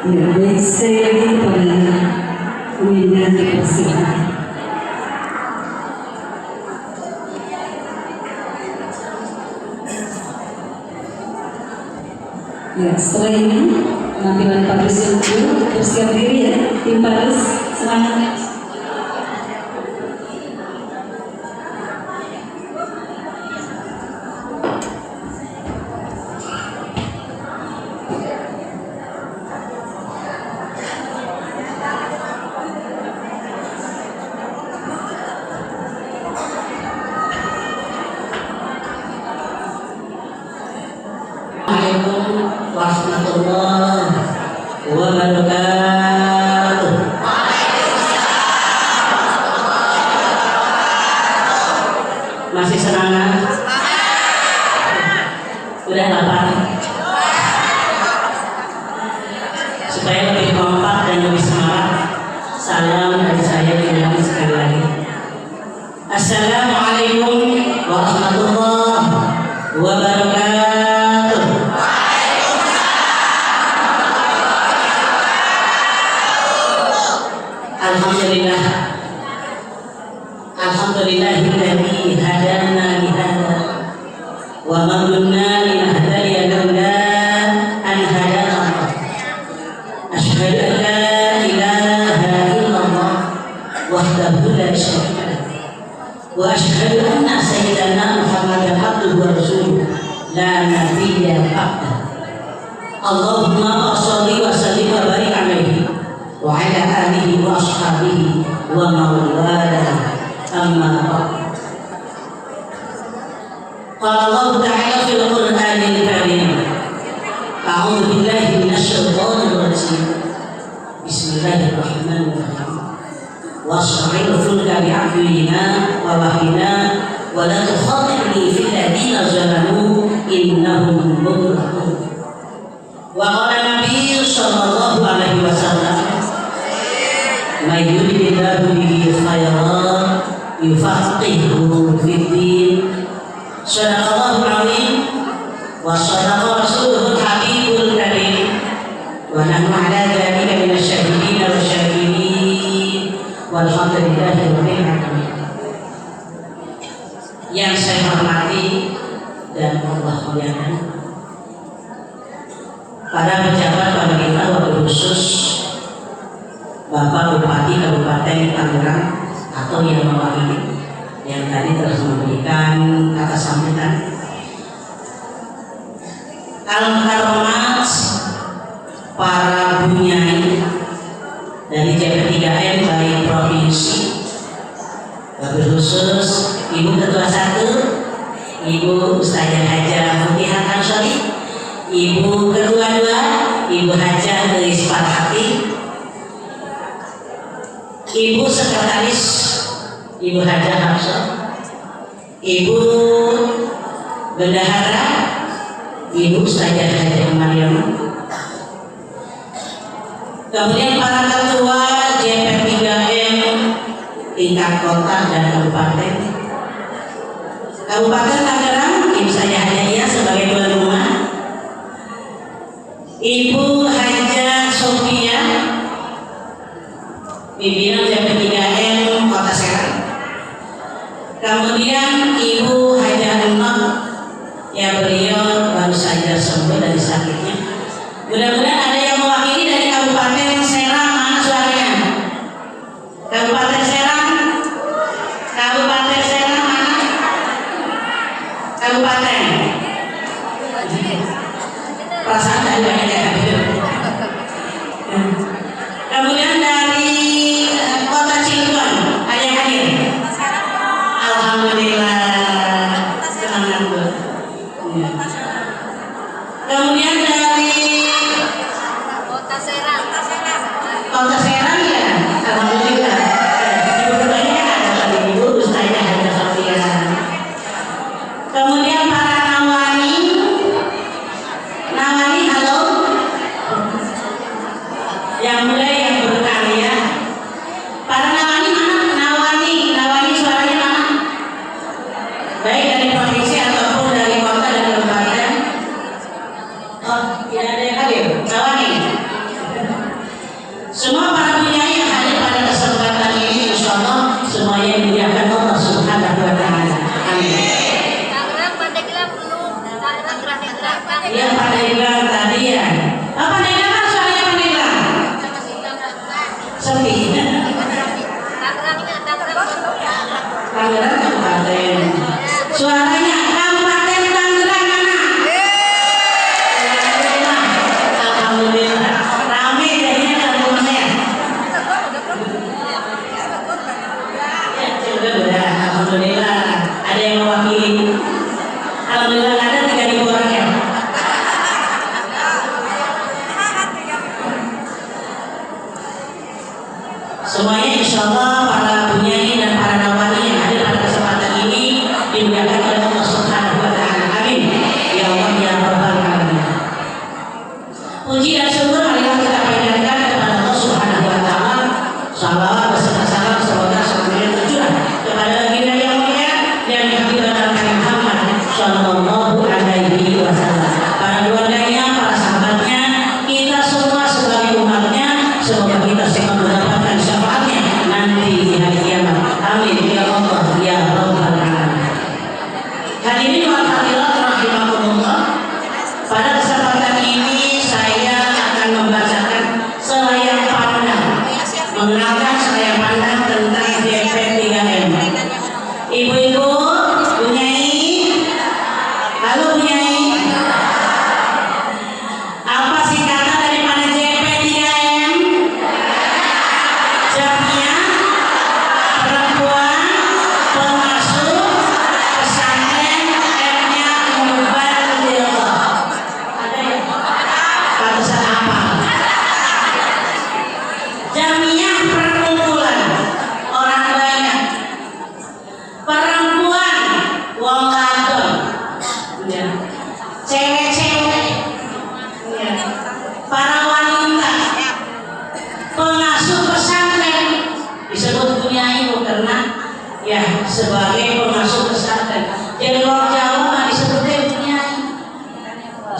Ya, baik sekali lagi kepada pimpinan persidangan. Ya, setelah ini penampilan Paris yang kedua, bersiap diri ya, tim Paris, semangat. Assalamualaikum warahmatullahi wabarakatuh. Masih semangat? Udah lapar? Supaya lebih kompak dan lebih semangat, salam dari saya diulangi sekali lagi. Assalamualaikum warahmatullahi wabarakatuh. Alhamdulillah, alhamdulillahilladzi hadana li hadza wa ma kunna linahtadiya laula an hadana Allah. Asyhadu an la ilaha illallah wahdahu la syarika lahu wa asyhadu anna sayyidana Muhammadan abduhu wa rasuluhu la nabiyya ba'dahu. Allahumma shalli wa sallim wa barik alaihi wa ala alihi wa ashabihi wa mawala amma ba'd. Qala Allah ta'ala fil Qur'anil Karim, a'udzu billahi minasy syaithanir rajim. Bismillahirrahmanirrahim. Washra'il fulka bi'afwina wa wahyina wa la tukhatibni fil ladina zalamu innahum mughraqun. Wa qala Nabi sallallahu alaihi wasallam, may yuridillahu bihi khairan yufaqihuhu fid-din. Shadaqallahul azim wa shadaqa rasuluhul habibul karim wa nahnu ala dzalika minasy syahidin wa syakirin walhamdulillahi rabbil alamin. Yang saya hormati dan Allah muliakan para pejabat pemerintah, wabil khusus Bapak Bupati Kabupaten Tangerang atau yang mewakili, yang tadi telah memberikan kata sambutan. Al-Karmat para bunyai dari JP3M baik provinsi, wabil khusus Ibu Ketua 1, Ibu Ustazah Hajah Mutihat Ansori, Ibu Ketua 2, Ibu Hajah Gelis Farhati, Ibu Sekretaris Ibu Hajah Hamsah, Ibu Bendahara Ibu Ustazah Hajah Maryam, kemudian para ketua JP3M tingkat kota dan kabupaten. Kabupaten Tangerang, Ibu saya Hajah sebagai tuan rumah, Ibu Hajah Sofia pimpinan JP3M Kota Serang. Kemudian Ibu Hajah Enok, ya beliau baru saja sembuh dari sakitnya. Mudah-mudahan ada yang mewakili dari Kabupaten Serang. Mana suaranya? Kabupaten Serang, Kabupaten Serang mana? Kabupaten. Perasaan dari banyak ya. Kemudian dari Kota Cilegon ada yang hadir. Alhamdulillah, semangat Bu. Kemudian dari Kota Serang ya, alhamdulillah. Ibu ketuanya ada tadi Ibu Ustazah Hajah Sofia. Kemudian para nawani, halo. Yang mulai yang berkarya. Para nawani mana? Nawani suaranya mana? Baik dari provinsi ataupun dari kota dan kabupaten. Oh, tidak ada yang hadir. Nawani. Semuanya insya Allah para bunyai dan para nawani yang hadir pada kesempatan ini dimuliakan oleh Allah Subhanahu wa Ta'ala. Amin. Ya Allah ya Rabbal Alamin. Puji dan syukur marilah kita panjatkan kepada Allah Subhanahu wa Ta'ala. Salawat beserta salam semoga semuanya tercurah kepada baginda yang mulia dan Habibana Muhammad sallallahu alaihi wasallam. Para keluarganya, para sahabatnya, kita semua sebagai umatnya, semoga kita semua mendapatkan syafaatnya nanti di hari kiamat. Amin ya Allah ya Rabbal Alamin. Hadirin wa hadirat rahimakumullah. Pada kesempatan ini saya akan membacakan selayang pandang, mengenalkan selayang pandang tentang JP3M. Ibu-ibu, bunyai, halo bunyai. Apa singkatan daripada JP3M? Jamnya perempuan pengasuh pesantren M-nya Mubatillah. Ada ya? Batasan apa? Jamiah perkumpulan orang banyak, perempuan wong wadon, ya. Cewek-cewek, ya. Para wanita, pengasuh pesantren disebut bunyai karena ya sebagai pengasuh pesantren. Jadi orang Jawa nggak disebutnya bunyai.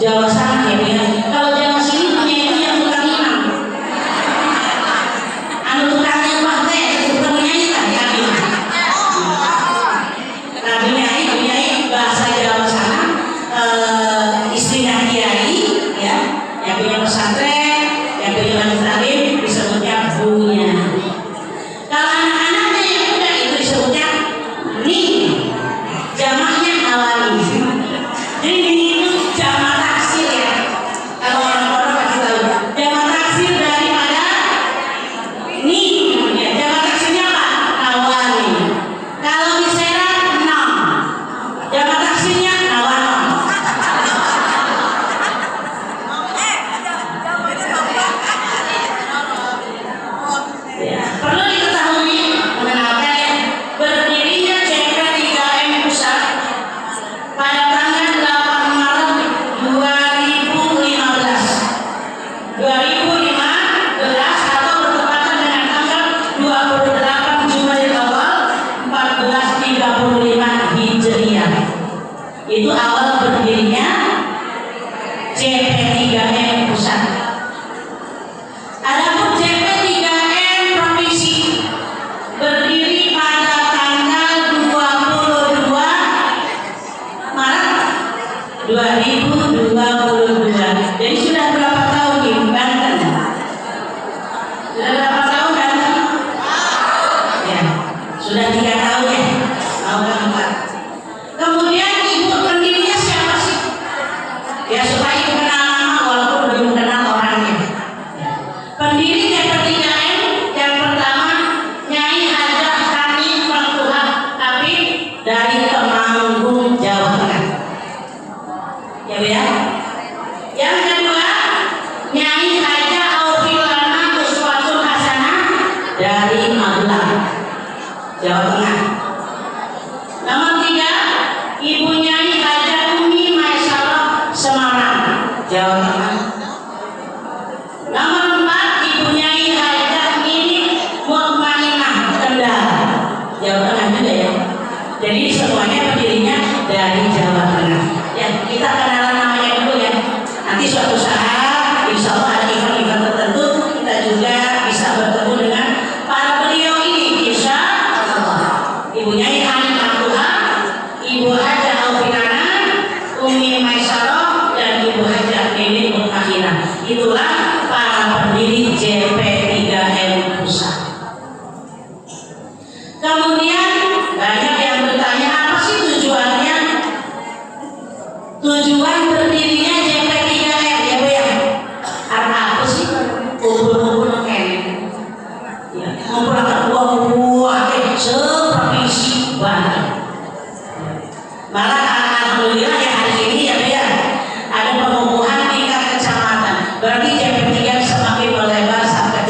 Jawa sana ya bunyai. Kalau Jawa sini bunyai itu yang tukang imam. Anu tukang imam teh disebut bunyai lah ya. Nah bunyai bahasa Jawa sana istilah kiai ya, yang punya pesantren, yang punya majelis taklim disebutnya bunyai. Kalau anak-anaknya yang muda itu disebutnya ning, jamaknya awali. Jadi ning itu jamak taksir ya. Kalau orang-orang pasti tahu jamak taksir daripada ning, ya. Jamak taksirnya apa? Awali. Kalau di Serang nom, jamak taksirnya awanom. Ya, perlu diketahui mengenalkan ya, berdirinya JP3M Pusat pada tanggal 8 Maret 2015 atau bertepatan dengan tanggal 28 Jumadil Awal 1435 Hijriah. Itu awal berdirinya JP3M Pusat. Adapun JP3M Provinsi berdiri pada tanggal 22 Maret 2022. Jadi sudah berapa tahun di Banten? Sudah berapa tahun Banten? Ya, sudah 3 tahun ya. Mau ke 4. Kemudian ibu pendirinya siapa sih? Ya supaya ibu kenal nama walaupun belum kenal orangnya. Pendiri JP3M yang pertama Nyai Hajah Kami Mangkuhat Habib dari Temanggung, Jawa Tengah. Ya Bu ya. Yang kedua Nyai Hajah Aufilana Uswatun Hasanah dari Magelang, Jawa Tengah. Nomor 3 Ibu Nyai Hajah Umi Maisarah Semarang, Jawa Tengah. Nomor 4 Ibu Nyai Hajah Mini Mukmainah Kendal, Jawa Tengah juga ya. Jadi semuanya pendirinya dari Jawa Tengah. Ya, kita kenalan namanya dulu ya. Nanti suatu saat insya Allah ada event-event tertentu kita juga bisa bertemu dengan para beliau ini insya Allah. Ibu Nyai Hani Mangkuha, Ibu Hajah Aufilana, Umi Maisarah dan Ibu Hajah Mini Mukmainah. Itulah para pendiri JP3M Pusat. Kemudian banyak yang bertanya apa sih tujuannya? Tujuan berdirinya JP3M ya Bu ya. Karena apa sih? Kumpul-kumpul kene. Ya, ngumpulkan uang seprovinsi Banten. Malah alhamdulillah ya hari ini ya Bu ya. Ada pengukuhan tingkat kecamatan. Berarti JP3 semakin melebar sampai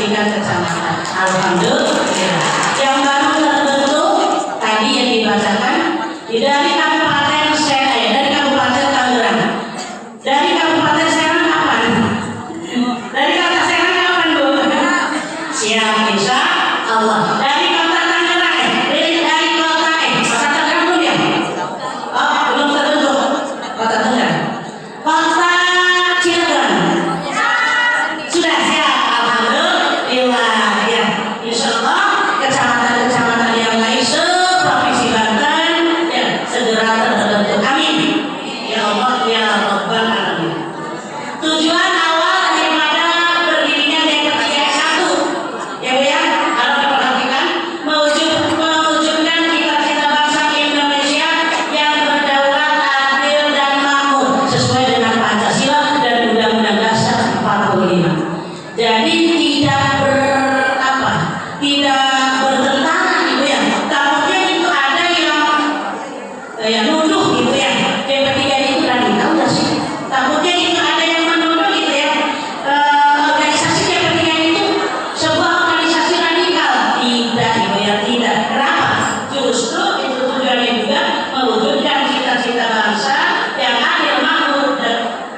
Siap, insya Allah. Dari kota Tangerang, dari kota kota Tangerang belum ya? Oh, belum terbentuk. Kota Tangerang, kota Cilegon. Sudah siap, alhamdulillah ya. Insya Allah kecamatan-kecamatan yang lain se-Provinsi Banten ya segera terbentuk. Amin. Ya Allah ya Rabbal Alamin. Tujuan awal daripada berdirinya DPTI 1 ya Bu ya, kalau diperhatikan mewujudkan cita-cita bangsa Indonesia yang berdaulat, adil dan makmur sesuai dengan Pancasila dan Undang-Undang Dasar 45. Jadi tidak bertentangan gitu ya. Takutnya itu ada yang nuduh gitu ya. DP3 itu radikal nggak sih? Takutnya itu ada yang menuduh gitu ya. Organisasi DP3 itu sebuah organisasi radikal. Tidak gitu ya, tidak. Kenapa? Justru itu tujuannya juga mewujudkan cita-cita bangsa yang adil, makmur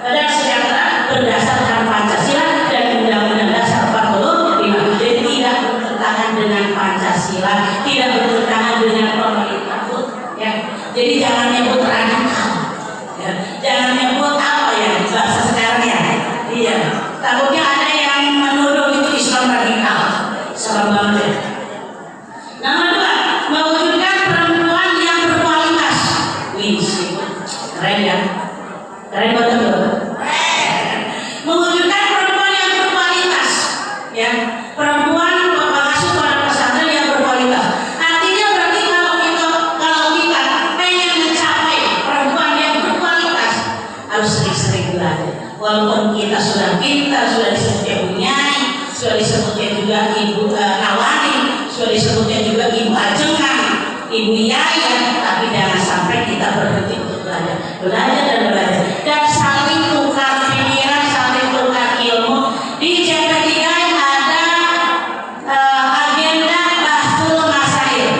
dan sejahtera berdasarkan Pancasila dan Undang-Undang Dasar 45. Jadi tidak bertentangan dengan Pancasila, tidak bertentangan dengan pemerintah ya. Jadi jangan nyebut radikal ya. Jangan nyebut apa ya bahasa sekarang ya. Iya, takutnya ada yang menuduh itu Islam radikal. Salah banget ya. Nomor 2, mewujudkan perempuan yang berkualitas. Wih, keren ya. Keren betul. Mewujudkan perempuan yang berkualitas ya. Perempuan mengasuh pada pesantren yang berkualitas. Artinya berarti kalau kita pengen mencapai perempuan yang berkualitas harus sering-sering belajar. Walaupun kita sudah pintar, sudah disebutnya Bu Nyai, sudah disebutnya juga Ibu Kawani, sudah disebutnya juga Ibu Ajengan, Ibu Yaya, tapi jangan sampai kita berhenti untuk belajar dan belajar dan saling tukar pikiran, saling tukar ilmu. Di JP3 ada agenda bahsul masail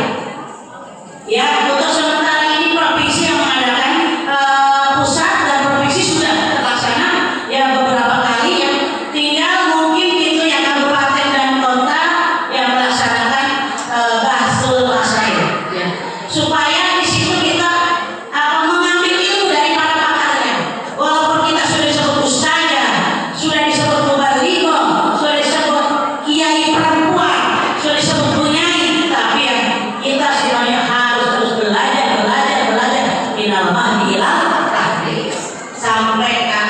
ya. Untuk sementara ini provinsi yang mengadakan, pusat dan provinsi sudah terlaksana ya beberapa kali ya. Tinggal mungkin gitu ya kabupaten dan kota yang melaksanakan bahsul masail ya. Supaya di situ kita mengambil ilmu dari para pakarnya. Walaupun kita sudah disebut ustazah, sudah disebut mubaligho, sudah disebut kiai perempuan, sudah disebut Bu Nyai, tapi ya kita semuanya harus terus belajar minal mahdi ilal tahdi sampai ke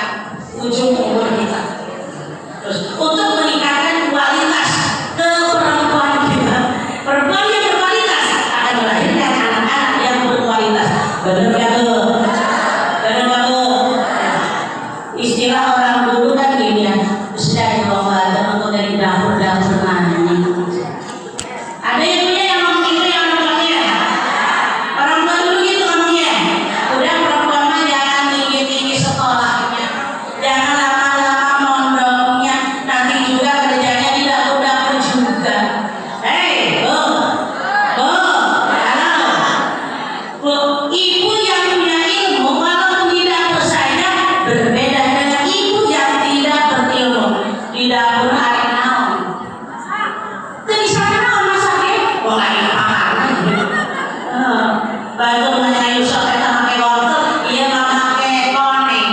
ujung umur kita. Terus untuk meningkatkan kualitas keperempuan kita. Perempuan yang berkualitas akan melahirkan anak-anak yang berkualitas. Benar nggak tuh? Benar nggak tuh? Istilah orang dulu kan gini ya, sudah dilombakan untuk dari dapur-dapur nanya. Ada yang punya yang ngomong gitu yang perempuannya? Orang tua dulu gitu ngomongnya. Udah perempuan mah jangan tinggi-tinggi sekolahnya, jangan lama-lama mondoknya, nanti juga kerjanya di dapur-dapur juga. Halo. Ibu yang punya ilmu walaupun di dapur saja berbeda dengan ibu yang tidak berilmu. Di dapur ada naon. Tadi sana naon masaknya? Wah ada makanan. Bantu mengayu sok kita pakai wortel, iya nggak pakai koneng.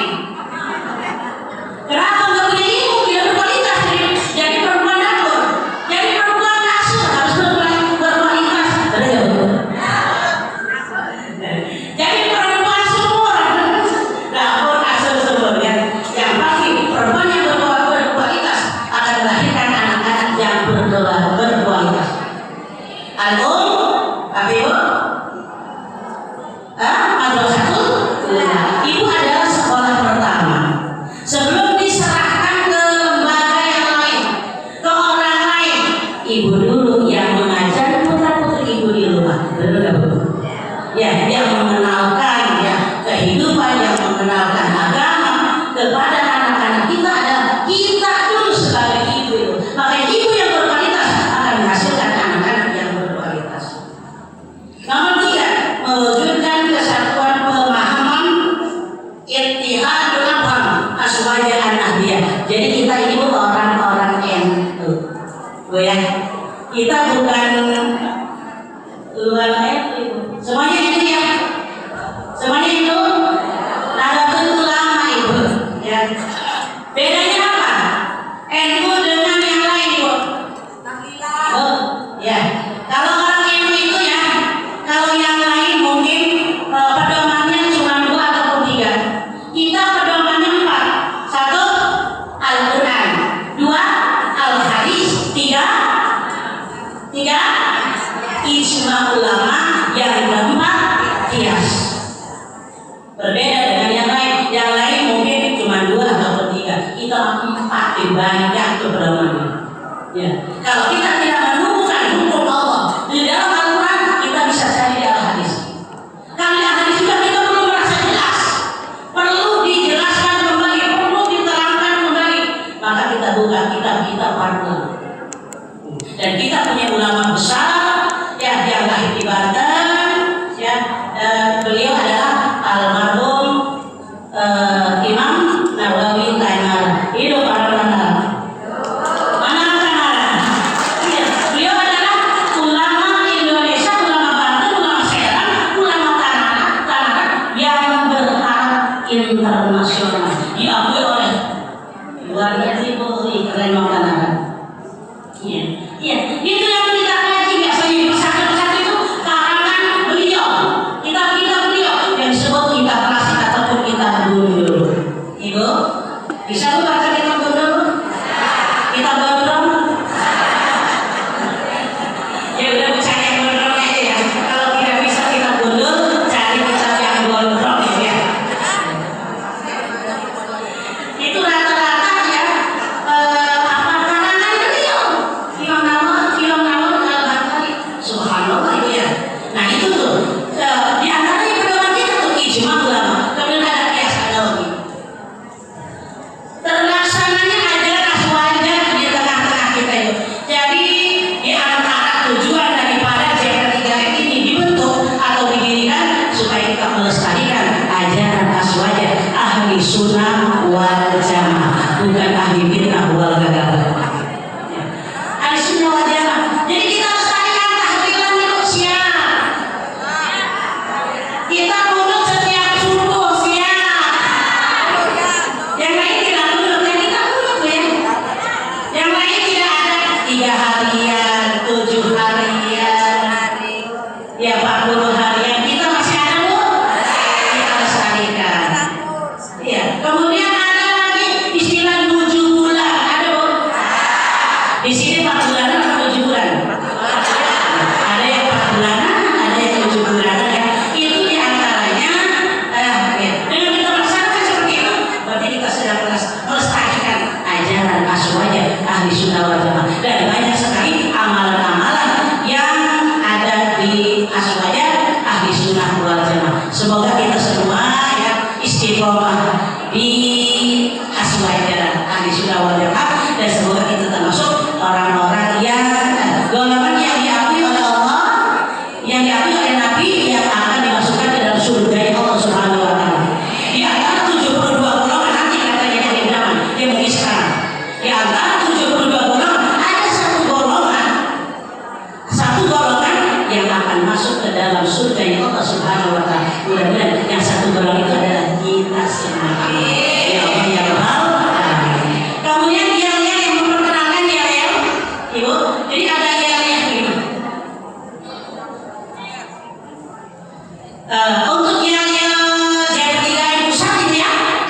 Kenapa nggak punya ilmu? Tidak berkualitas. Jadi perempuan dapur, jadi perempuan kasur harus berkualitas. Benar ya Bu? Jadi perempuan sumur, dapur kasur sumur ya. Yang pasti perempuan yang berkualitas akan melahirkan anak-anak yang berkualitas. Apa Ibu? Ibu adalah sekolah pertama. Sebelum diserahkan ke lembaga yang lain, ke orang lain, ibu dulu yang mengajar putra-putri ibu di rumah. Benar nggak Bu? Ya, yang mengenalkan ya kehidupan, yang mengenalkan agama kepada anak-anak kita adalah kita dulu sebagai ibu. Makanya ibu yang berkualitas akan menghasilkan anak-anak yang berkualitas. Nomor 3, mewujudkan kesatuan pemahaman ittihadul afham aswaya an-nahdiyah. Jadi kita ini orang-orang NU. Bu ya. Kita bukan luar semuanya itu ya. Semuanya itu Nahdlatul Ulama Ibu. Ya. Bedanya apa? NU dengan yang lain Ibu. Oh, ya. Kalau orang NU itu ya, kalau yang lain mungkin pedomannya cuma 2 atau 3. Kita pedomannya 4. 1 Al-Quran, 2 Al-Hadis, 3 ijma ulama, yang keempat qiyas. Berbeda dengan yang lain. Yang lain mungkin cuma 2 atau 3. Kita 4 banyak pedomannya. Ya. Kalau kita tidak menemukan hukum Allah di dalam Al-Quran, kita bisa cari di Al-Hadis. Kalau di Al-Hadis juga kita belum merasa jelas, perlu dijelaskan kembali, perlu diterangkan kembali, maka kita buka kitab kita partner. Dan kita punya ulama besar ya, yang lahir di Banten ya, beliau adalah almarhum Imam Nawawi Taimar. Hidup para ulama. Mana Taimar? Ya, beliau adalah ulama Indonesia, ulama Banten, ulama Serang, ulama Tanah yang bertaraf internasional, diakui oleh luar negeri. Keren banget. Iya, iya, itu yang kita kaji biasanya di pesantren itu karangan beliau, kitab-kitab beliau yang disebut kitab klasik ataupun kitab gundul. Ibu, bisa bu baca kitab gundul? Kitab gondrong? Ya udah bu, cari yang gondrong aja ya. Kalau tidak bisa kitab gundul, cari kitab yang gondrong ya. Itu rata-rata ya. Subhanallah itu ya. Nah itu tuh di antara pedoman kita tuh ijma ulama. Kemudian ada qiyas, ada lagi. Terlaksananya ajaran aswaja di tengah-tengah kita itu. Jadi di antara tujuan daripada JP3M ini dibentuk atau didirikan supaya kita melestarikan ajaran aswaja ahli sunnah wal jamaah, bukan ahli bid'ah wal gagalah. Ahli sunnah wal jamaah. Jadi kita kita mundur setiap subuh siang. Yang lain tidak mundur, yang kita mundur ya. Yang lain tidak ada 3 harian, 7 harian, ya 40 harian. Kita masih ada bu, kita lestarikan. Ya. Kemudian ada lagi istilah 7 bulan, ada bu. Di sini 4 bulanan atau 7 bulan? Ada yang 4 bulanan, ada yang 7 bulanan. Melestarikan ajaran aswaja ahli sunnah wal jamaah, dan banyak sekali amalan-amalan yang ada di aswaja ahli sunnah wal jamaah. Semoga kita semua ya istiqomah di aswaja ahli sunnah wal jamaah, dan semoga kita termasuk orang-orang yang golongan yang diakui oleh Allah, yang diakui oleh Nabi, yang akan dimasukkan ke dalam surga Allah Subhanahu wa taala. Di antara 72 golongan nanti katanya dari zaman yang mungkin sekarang. Di antara 72 golongan ada satu golongan yang akan masuk ke dalam surga Allah Subhanahu wa taala. Mudah-mudahan yang satu golongan itu adalah kita semua. Ya Allah ya Rabbal alamin. Kemudian yel-yel yang memperkenalkan yel-yel. Ibu, jadi ada yel-yel ini. Untuk yel-yel JP3M pusat ini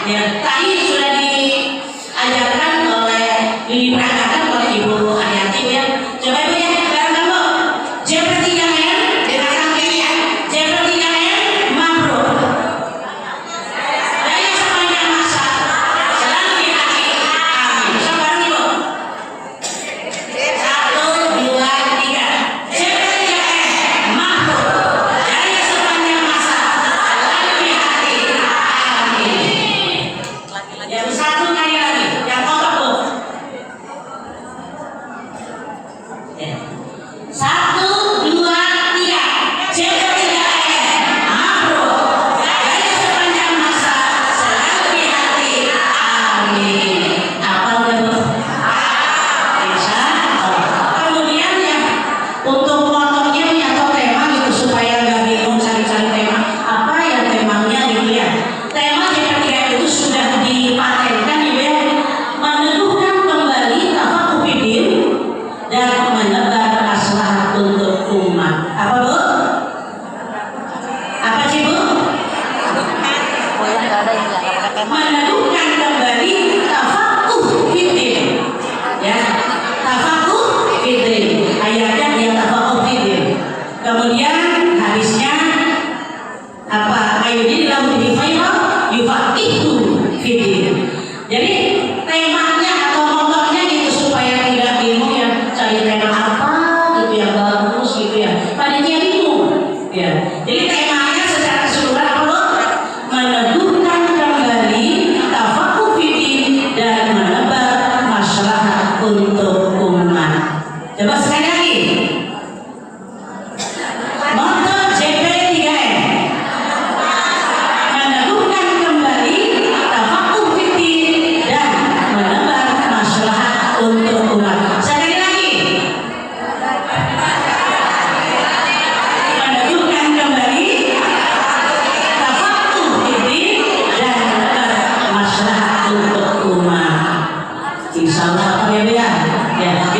ya, tadi sudah diajarkan diperagakan oleh Ibu Hayati ya. Coba Ibu ya, sekarang kamu JP3M dengan kami ya. JP3M mabrur. Daya sepanjang masa selalu di hati. Amin. Sekarang Ibu. 1, 2, 3. JP3M mabrur. Daya sepanjang masa selalu di hati. Amin. Yang satu kali lagi, yang kompak Bu. 1, 2, 3. JP3M mabrur. Daya sepanjang masa selalu di hati. Amin. Apa Bu? Bisa. Kemudian yang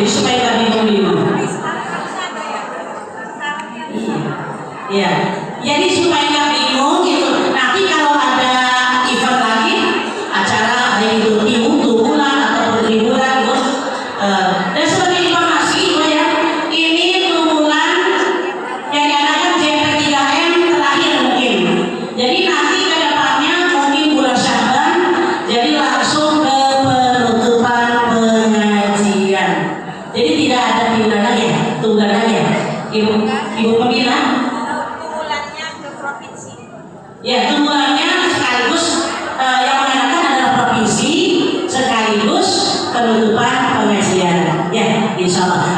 Jadi supaya nggak bingung-bingung. Iya. Jadi supaya nggak bingung gitu. Nanti kalau ada event lagi, acara ada itu bulan atau 3 bulan, terus dan sebagai informasi ya, ini bulan yang diadakan JP3M terakhir mungkin. Jadi nanti ke depannya mungkin bulan Sya'ban, jadi langsung ke penutupan pengajian. Jadi tidak ada tunggakan lagi ya, tunggakan lagi ya, ibu pembina. Ya, tunggakannya sekaligus yang mengadakan adalah provinsi sekaligus penutupan pengajian. Ya, insya Allah.